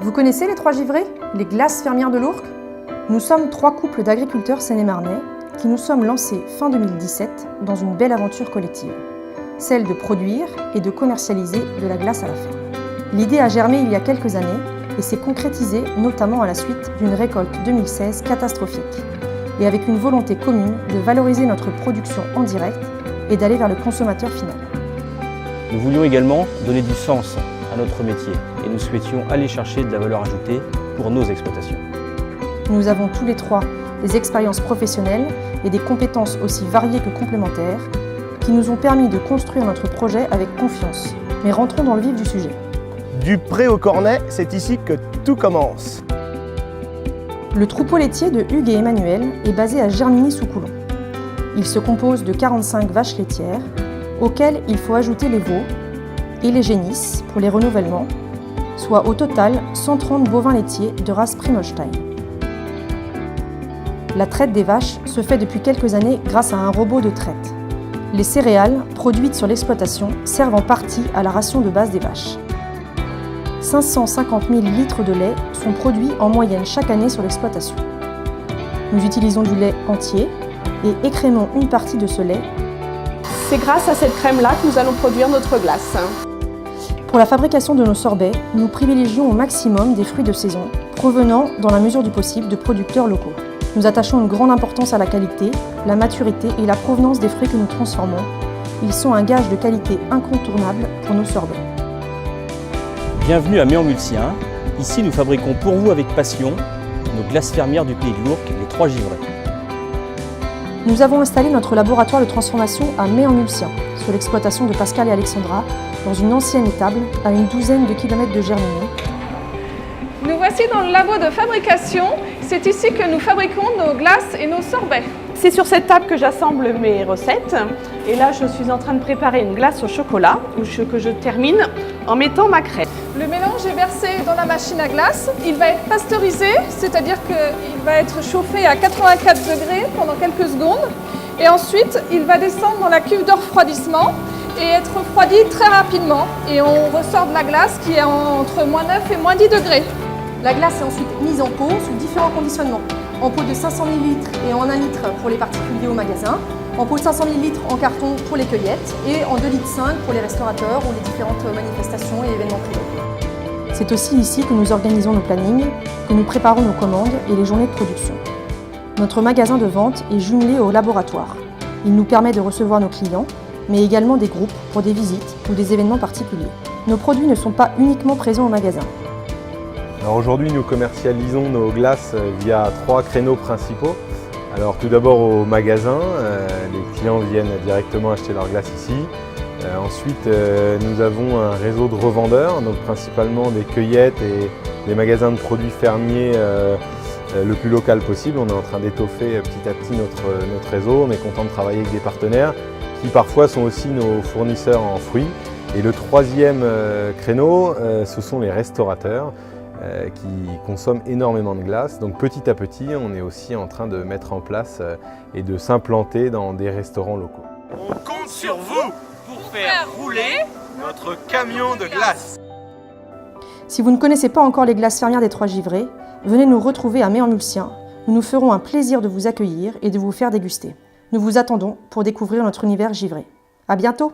Vous connaissez les Trois Givrés, les glaces fermières de l'Ourcq? Nous sommes 3 couples d'agriculteurs seine-et-marnais qui nous sommes lancés fin 2017 dans une belle aventure collective, celle de produire et de commercialiser de la glace à la ferme. L'idée a germé il y a quelques années et s'est concrétisée notamment à la suite d'une récolte 2016 catastrophique et avec une volonté commune de valoriser notre production en direct et d'aller vers le consommateur final. Nous voulions également donner du sens à notre métier et nous souhaitions aller chercher de la valeur ajoutée pour nos exploitations. Nous avons tous les 3 des expériences professionnelles et des compétences aussi variées que complémentaires qui nous ont permis de construire notre projet avec confiance. Mais rentrons dans le vif du sujet. Du pré au cornet, c'est ici que tout commence. Le troupeau laitier de Hugues et Emmanuel est basé à Germigny-sous-Coulon. Il se compose de 45 vaches laitières, auxquelles il faut ajouter les veaux et les génisses pour les renouvellements, soit au total 130 bovins laitiers de race Primolstein. La traite des vaches se fait depuis quelques années grâce à un robot de traite. Les céréales produites sur l'exploitation servent en partie à la ration de base des vaches. 550 000 litres de lait sont produits en moyenne chaque année sur l'exploitation. Nous utilisons du lait entier et écrémons une partie de ce lait. C'est grâce à cette crème-là que nous allons produire notre glace. Pour la fabrication de nos sorbets, nous privilégions au maximum des fruits de saison, provenant, dans la mesure du possible, de producteurs locaux. Nous attachons une grande importance à la qualité, la maturité et la provenance des fruits que nous transformons. Ils sont un gage de qualité incontournable pour nos sorbets. Bienvenue à Méan-Mulsien. Ici, nous fabriquons pour vous avec passion nos glaces fermières du pays de l'Ourcq, les Trois Givrés. Nous avons installé notre laboratoire de transformation à Méan-Mulsien, sur l'exploitation de Pascal et Alexandra, dans une ancienne étable à une douzaine de kilomètres de Germigny. Nous voici dans le labo de fabrication. C'est ici que nous fabriquons nos glaces et nos sorbets. C'est sur cette table que j'assemble mes recettes. Et là, je suis en train de préparer une glace au chocolat que je termine en mettant ma crème. Le mélange est versé dans la machine à glace. Il va être pasteurisé, c'est-à-dire qu'il va être chauffé à 84 degrés pendant quelques secondes. Et ensuite, il va descendre dans la cuve de refroidissement et être refroidi très rapidement. Et on ressort de la glace qui est entre -9 et -10 degrés. La glace est ensuite mise en pot sous différents conditionnements. En pot de 500 ml et en 1 litre pour les particuliers au magasin, en pot de 500 ml en carton pour les cueillettes et en 2,5 litres pour les restaurateurs ou les différentes manifestations et événements privés. C'est aussi ici que nous organisons nos plannings, que nous préparons nos commandes et les journées de production. Notre magasin de vente est jumelé au laboratoire. Il nous permet de recevoir nos clients, mais également des groupes pour des visites ou des événements particuliers. Nos produits ne sont pas uniquement présents au magasin. Alors aujourd'hui, nous commercialisons nos glaces via 3 créneaux principaux. Alors tout d'abord au magasin, les clients viennent directement acheter leurs glaces ici. Ensuite, nous avons un réseau de revendeurs, donc principalement des cueillettes et des magasins de produits fermiers le plus local possible. On est en train d'étoffer petit à petit notre réseau. On est content de travailler avec des partenaires qui parfois sont aussi nos fournisseurs en fruits. Et le 3e créneau, ce sont les restaurateurs qui consomment énormément de glace. Donc petit à petit, on est aussi en train de mettre en place et de s'implanter dans des restaurants locaux. On compte sur vous pour faire rouler notre camion de glace. Si vous ne connaissez pas encore les glaces fermières des Trois Givrés, venez nous retrouver à Méan-Mulsien. Nous nous ferons un plaisir de vous accueillir et de vous faire déguster. Nous vous attendons pour découvrir notre univers givré. À bientôt!